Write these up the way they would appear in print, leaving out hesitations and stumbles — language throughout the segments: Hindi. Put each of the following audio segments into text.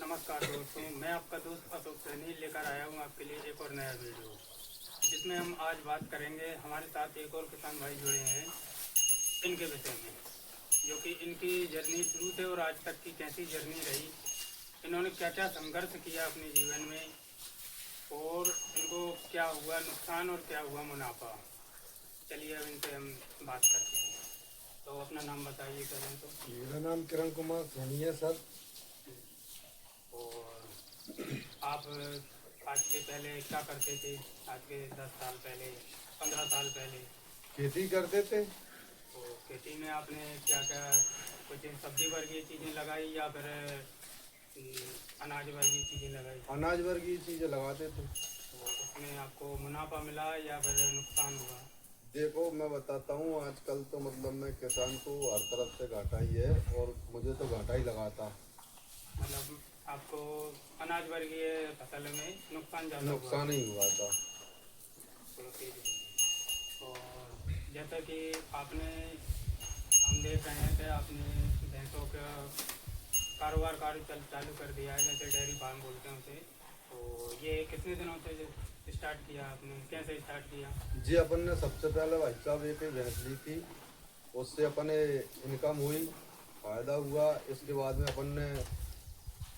नमस्कार दोस्तों, मैं आपका दोस्त अशोक सैनी लेकर आया हूँ आपके लिए एक और नया वीडियो, जिसमें हम आज बात करेंगे। हमारे साथ एक और किसान भाई जुड़े हैं इनके विषय में, जो कि इनकी जर्नी शुरू से और आज तक की कैसी जर्नी रही, इन्होंने क्या क्या संघर्ष किया अपने जीवन में और इनको क्या हुआ नुकसान और क्या हुआ मुनाफा। चलिए अब इनसे हम बात करते हैं। तो अपना नाम बताइए करें तो। मेरा नाम किरण कुमार सैनी है सर। और आप आज के पहले क्या करते थे? आज के 10 साल पहले, 15 साल पहले खेती करते थे। तो खेती में आपने क्या क्या कुछ सब्जी वर्गीय चीज़ें लगाई या फिर अनाज वर्गीय चीज़ें लगाई? अनाज वर्गीय चीजें लगाते थे। तो उसमें आपको मुनाफा मिला या फिर नुकसान हुआ? देखो मैं बताता हूँ, आजकल तो मतलब मैं किसान को हर तरफ से घाटा ही है और मुझे तो घाटा ही लगाता। मतलब आपको अनाज वर्गीय फसल में नुकसान ज़्यादा हुआ? नुकसान ही हुआ था। तो ठीक है। और जैसा कि आपने हम देख रहे हैं कि आपने भैंसों का कारोबार चालू कर दिया है, जैसे डेयरी फार्म बोलते हैं उसे। तो ये कितने दिनों से स्टार्ट किया आपने, कैसे स्टार्ट किया? जी अपन ने सबसे पहले भाई साहब एक ही भैंस ली थी, उससे अपने इनकम हुई, फायदा हुआ। इसके बाद में अपन ने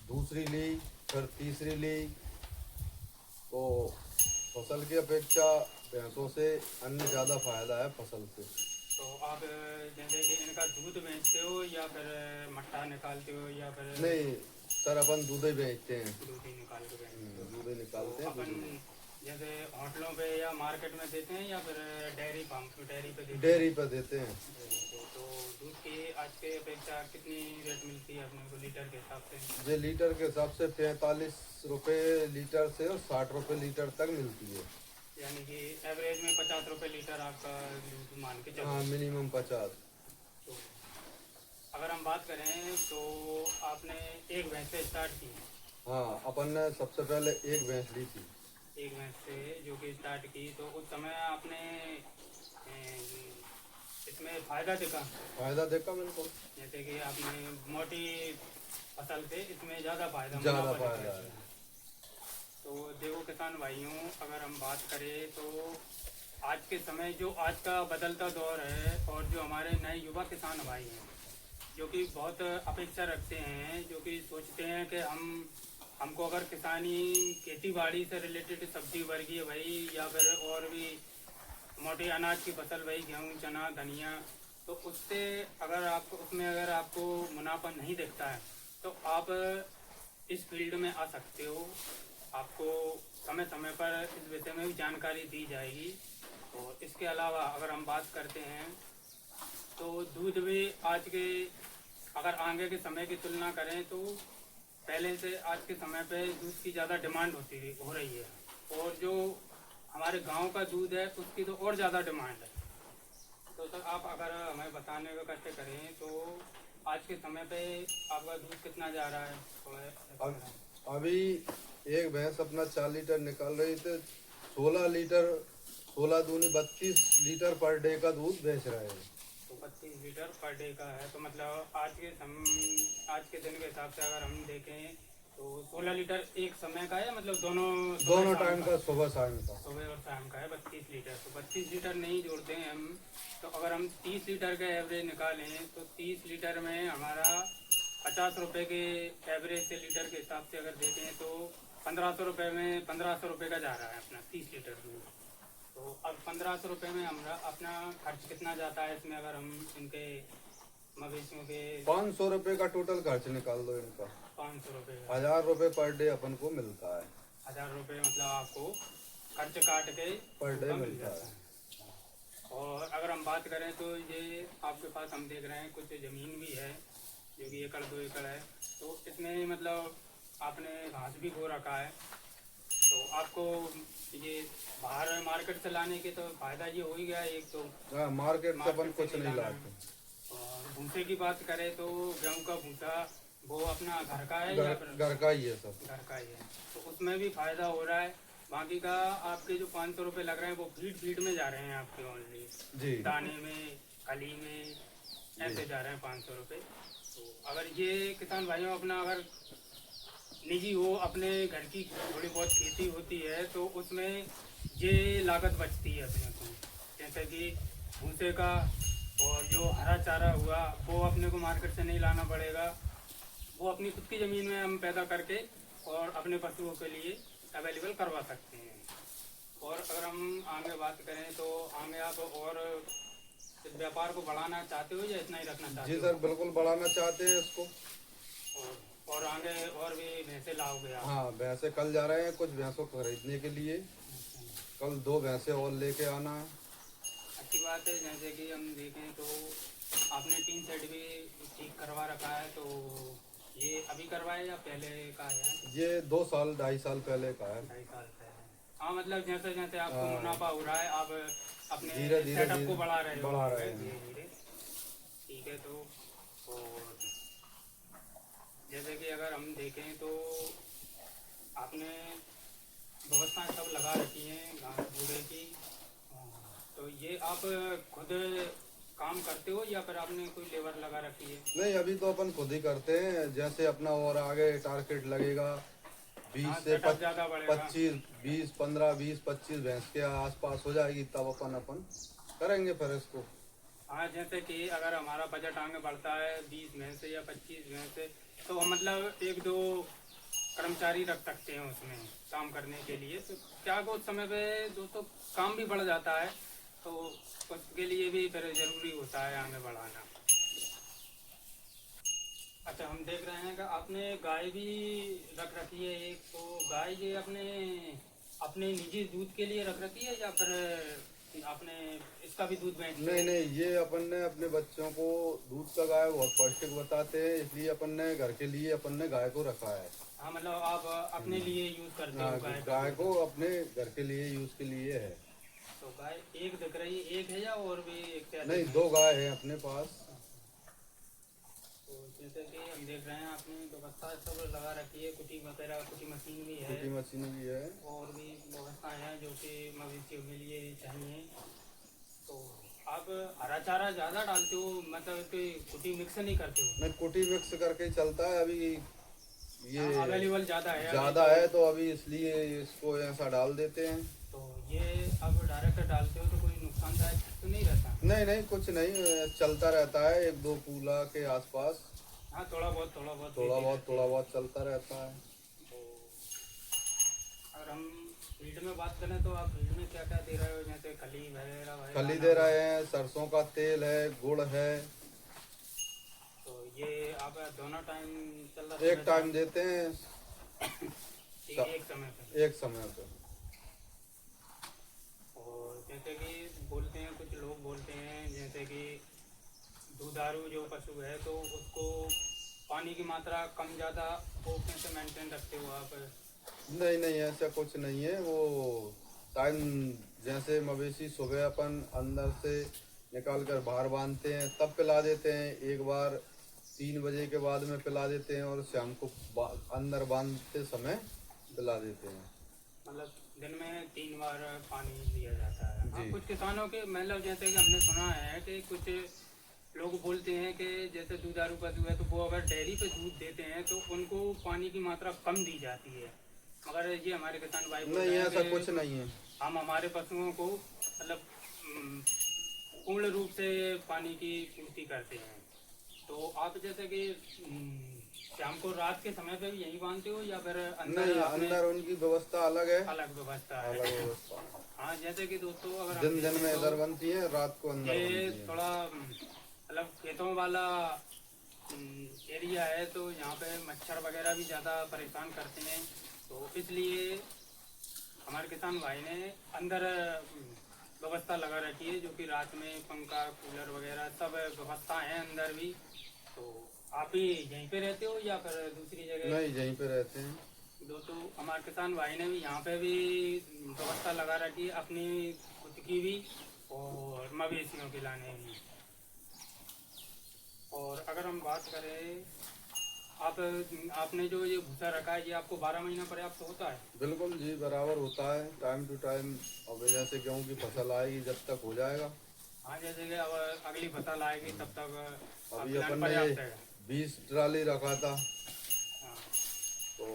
दूसरी ली, फिर तीसरी ली। तो फसल की अपेक्षा भैंसों से अन्य ज़्यादा फायदा है फसल से। तो आप जैसे कि इनका दूध बेचते हो या फिर मट्ठा निकालते हो या फिर? नहीं सर, अपन दूध ही बेचते हैं। दूध ही निकाल के बेचते हो। दूध ही निकालते तो हैं, दूध अपन ही। जैसे होटलों पे या मार्केट में देते हैं या फिर डेयरी फार्म डेयरी पे देते हैं? डेयरी पर देते हैं। डेयरी पे। तो दूध की आज के अपेक्षा कितनी रेट मिलती है अपने को लीटर के हिसाब से? जो लीटर के हिसाब से 45 रुपये लीटर से और 60 रुपये लीटर तक मिलती है। यानी कि एवरेज में 50 रुपये लीटर आपका दूध मान के हाँ, चलो। मिनिमम 50। तो अगर हम बात करें तो आपने एक भैंस से स्टार्ट की? हाँ, अपन ने सबसे पहले एक भैंस ली थी। एक भैंस से जो कि स्टार्ट की, तो उस समय आपने इसमें फ़ायदा देखा? फायदा देखा मेरे को। जैसे कि आपने मोटी फसल से इसमें ज़्यादा फायदा ज़्यादा मुनाफा फायदा देखा है। है। तो देखो किसान भाइयों, अगर हम बात करें तो आज के समय जो आज का बदलता दौर है और जो हमारे नए युवा किसान भाई हैं, जो कि बहुत अपेक्षा रखते हैं, जो कि सोचते हैं कि हमको अगर किसानी खेती बाड़ी से रिलेटेड सब्जी वर्गीय भाई या फिर और भी मोटे अनाज की फसल भाई, गेहूँ चना धनिया, तो उससे अगर आपको उसमें अगर आपको मुनाफा नहीं दिखता है तो आप इस फील्ड में आ सकते हो। आपको समय समय पर इस विषय में भी जानकारी दी जाएगी। और इसके अलावा अगर हम बात करते हैं तो दूध भी आज के अगर आगे के समय की तुलना करें तो पहले से आज के समय पे दूध की ज़्यादा डिमांड हो रही है। और जो हमारे गांव का दूध है उसकी तो और ज़्यादा डिमांड है। तो सर आप अगर हमें बताने का कष्ट करें तो आज के समय पे आपका दूध कितना जा रहा है? अब अभी एक भैंस अपना 4 लीटर निकाल रही थी। 16 लीटर, 16 दूनी 32 लीटर पर डे का दूध बेच रहे हैं। तो 25 लीटर पर डे का है, तो मतलब आज के दिन के हिसाब से अगर हम देखें तो 16 लीटर एक समय का है, मतलब दोनों टाइम का, सुबह शाम का। सुबह और शाम का है 32 लीटर। तो 32 लीटर नहीं जोड़ते हैं हम, तो अगर हम 30 लीटर का एवरेज निकालें तो 30 लीटर में हमारा 50 रुपये के एवरेज से लीटर के हिसाब से अगर देखें तो 1500 रुपये में 1500 रुपये का जा रहा है अपना 30 लीटर दूध। तो अब 1500 रुपये में हमारा अपना खर्च कितना जाता है इसमें? अगर हम इनके मवेशियों के 500 रुपये का टोटल खर्च निकाल दो इनका। 500 रुपये, 1000 रुपये पर डे अपन को मिलता है। 1000 रुपये मतलब आपको खर्च काट के पर डे मिल मिलता जाता है। है। और अगर हम बात करें तो ये आपके पास हम देख रहे हैं कुछ ज़मीन भी है जो कि 1-2 एकड़ है। तो इसमें मतलब आपने घास भी बो रखा है, तो आपको ये बाहर मार्केट से लाने के तो फ़ायदा ये हो ही गया एक तो। हाँ, मार्केट से अपन मार्केट से कुछ नहीं लाना लाते। है। और भूसे की बात करें तो गेहूँ का भूसा वो अपना घर का है या फिर? घर का ही है सब। घर का ही है, तो उसमें भी फायदा हो रहा है। बाकी का आपके जो 500 रुपये लग रहे हैं वो फीड में जा रहे हैं आपके ओनली, जी दाने में खली में ऐसे जा रहे हैं 500 रुपये। तो अगर ये किसान भाइयों अपना अगर निजी हो, अपने घर की थोड़ी बहुत खेती होती है तो उसमें ये लागत बचती है अपने को। जैसे कि भूसे का और जो हरा चारा हुआ वो अपने को मार्केट से नहीं लाना पड़ेगा, वो अपनी खुद की ज़मीन में हम पैदा करके और अपने पशुओं के लिए अवेलेबल करवा सकते हैं। और अगर हम आगे बात करें तो आगे आप और इस व्यापार को बढ़ाना चाहते हो या इतना ही रखना चाहते जी हो? सर, बिल्कुल बढ़ाना चाहते हैं इसको। और आगे और भी भैंसे लाओगे आप? हाँ, भैंसे कल जा रहे हैं कुछ भैंसों को खरीदने के लिए। कल 2 भैंसे और लेके आना है। अच्छी बात है। जैसे कि हम देखें तो आपने टीन सेट भी ठीक करवा रखा है, तो ये अभी करवाया या पहले का है? ये 2 साल 2.5 साल पहले का है। 2.5 साल पहले। हाँ, मतलब जैसे जैसे आपको हाँ, मुनाफा हो रहा है आप अपने धीरे धीरे सेटअप को बढ़ा रहे हो। बढ़ा रहे हैं। धीरे धीरे। ठीक है। तो और जैसे कि अगर हम देखें तो आपने व्यवस्थाएं सब लगा रखी हैं घास भूरे की, तो ये आप खुद काम करते हो या फिर आपने कोई लेबर लगा रखी है? नहीं, अभी तो अपन खुद ही करते हैं। जैसे अपना और आगे टारगेट लगेगा 20 हाँ, से सेटअप ज़्यादा बढ़ेगा। 25 20 15 20 25 भैंस के आसपास हो जाएगी, तब अपन करेंगे फिर इसको। हाँ, जैसे कि अगर हमारा बजट आगे बढ़ता है 20 भैंस से या 25 भैंस से, तो हम मतलब 1-2 कर्मचारी रख सकते हैं उसमें काम करने के लिए। तो क्या को उस समय पे दोस्तों काम भी बढ़ जाता है, तो उसके लिए भी फिर ज़रूरी होता है आगे बढ़ाना। अच्छा, हम देख रहे हैं कि आपने गाय भी रख रखी है एक, तो गाय ये अपने अपने निजी दूध के लिए रख रखी है या फिर आपने इसका भी दूध बेचते नहीं हो? नहीं, ये अपन ने अपने बच्चों को दूध का गाय बहुत पौष्टिक बताते हैं, इसलिए अपन ने घर के लिए अपन ने गाय को रखा है। हाँ, मतलब आप अपने लिए यूज़ करते हो हाँ, गाय का गाय दूध। को अपने घर के लिए यूज के लिए है। तो गाय एक दिख रही है, एक है या और भी एक से नहीं, अधिक है? 2 गाय है अपने पास। तो जैसे कि हम देख रहे हैं आपने व्यवस्था सब लगा रखी है, कुटी वगैरह, कुटी मशीन भी है कुटी मशीन भी है। और भी व्यवस्थाएं हैं जो कि मवेशियों के लिए चाहिए। तो आप हरा चारा ज़्यादा डालते हो, मतलब कि कुटी मिक्स नहीं करते हो? नहीं, कुटी मिक्स करके ही चलता है अभी। ये अवेलेबल ज़्यादा है अभी ज्यादा तो। है तो अभी इसलिए इसको ऐसा डाल देते हैं। तो ये अब डायरेक्ट डालते हो तो कोई नुकसानदायक तो नहीं रहता? नहीं नहीं, कुछ नहीं, चलता रहता है 1-2 कूला के आसपास। हाँ, थोड़ा बहुत देती रहती थोड़ा है। बहुत चलता रहता है। तो अगर हम फील्ड में बात करें तो आप फील्ड में क्या क्या दे रहे हो, जैसे खली वगैरह वगैरह? खली दे रहे हैं, सरसों का तेल है, गुड़ है। तो ये आप दोनों टाइम चल रहा है? एक टाइम देते हैं, एक समय पे। एक समय पे। और जैसे कि बोलते हैं, कुछ लोग बोलते हैं जैसे कि दुधारू जो पशु है तो उसको पानी की मात्रा कम ज़्यादा वो कैसे मेंटेन रखते हो आप? नहीं नहीं, ऐसा कुछ नहीं है। वो टाइम, जैसे मवेशी सुबह अपन अंदर से निकाल कर बाहर बांधते हैं तब पिला देते हैं, एक बार 3 बजे के बाद में पिला देते हैं, और शाम को अंदर बांधते समय पिला देते हैं। मतलब दिन में 3 बार पानी दिया जाता है। हाँ, जी। कुछ किसानों के मतलब जैसे कि हमने सुना है कि कुछ लोग बोलते हैं कि जैसे दुधारू पशु है तो वो अगर डेयरी पे दूध देते हैं तो उनको पानी की मात्रा कम दी जाती है, मगर ये हमारे किसान भाई बोल नहीं, रहे हैं ऐसा कि कुछ नहीं है। हम हमारे पशुओं को मतलब पूर्ण रूप से पानी की पूर्ति करते हैं। तो आप जैसे कि शाम को रात के समय पे भी यही बांधते हो या फिर अंदर? नहीं, अपने अंदर उनकी व्यवस्था अलग है। अलग व्यवस्था है? अलग व्यवस्था। हाँ, जैसे कि दोस्तों अगर हम दिन दिन देखें में तो इधर बनती है, रात को अंदर ये बनती है। थोड़ा मतलब खेतों वाला एरिया है, तो यहाँ पे मच्छर वगैरह भी ज़्यादा परेशान करते हैं, तो इसलिए हमारे किसान भाई ने अंदर व्यवस्था लगा रखी है, जो कि रात में पंखा कूलर वगैरह सब व्यवस्था है अंदर भी। तो आप भी यहीं पे रहते हो या फिर दूसरी जगह? नहीं, यहीं पे रहते हैं। दोस्तों हमारे किसान भाई ने भी यहाँ पे भी व्यवस्था लगा रखी है, अपनी खुद की भी और मवेशियों के लाने भी। और अगर हम बात करें, आपने जो ये भूसा रखा है ये आपको 12 महीना पर्याप्त होता है? बिल्कुल जी, बराबर होता है, टाइम टू टाइम। अब जैसे गेहूँ की फसल आएगी जब तक हो जाएगा। हाँ, जैसे कि अब अगली फसल आएगी तब तक अभी खिलाना अपन ने पर्याप्त है। 20 ट्राली रखा था, हाँ। तो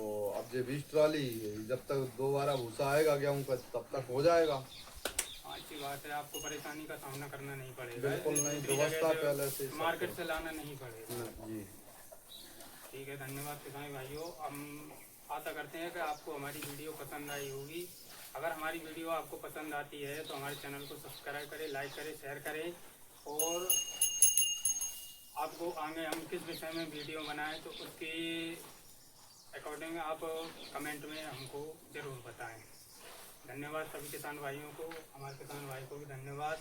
ये 20 ट्राली जब तक दोबारा भूसा आएगा गेहूं का तब तक हो जाएगा। अच्छी बात है, आपको परेशानी का सामना करना नहीं पड़ेगा। बिल्कुल नहीं, दूसरी व्यवस्था जगह से पहले से सब मार्केट कुछ। से लाना नहीं पड़ेगा। जी ठीक है, धन्यवाद किसान भाइयों। हम आशा करते हैं कि आपको हमारी वीडियो पसंद आई होगी। अगर हमारी वीडियो आपको पसंद आती है तो हमारे चैनल को सब्सक्राइब करें, लाइक करें, शेयर करें, और आपको आगे हम किस विषय में वीडियो बनाएं तो उसके अकॉर्डिंग आप कमेंट में हमको ज़रूर बताएं। धन्यवाद सभी किसान भाइयों को, हमारे किसान भाई को भी धन्यवाद।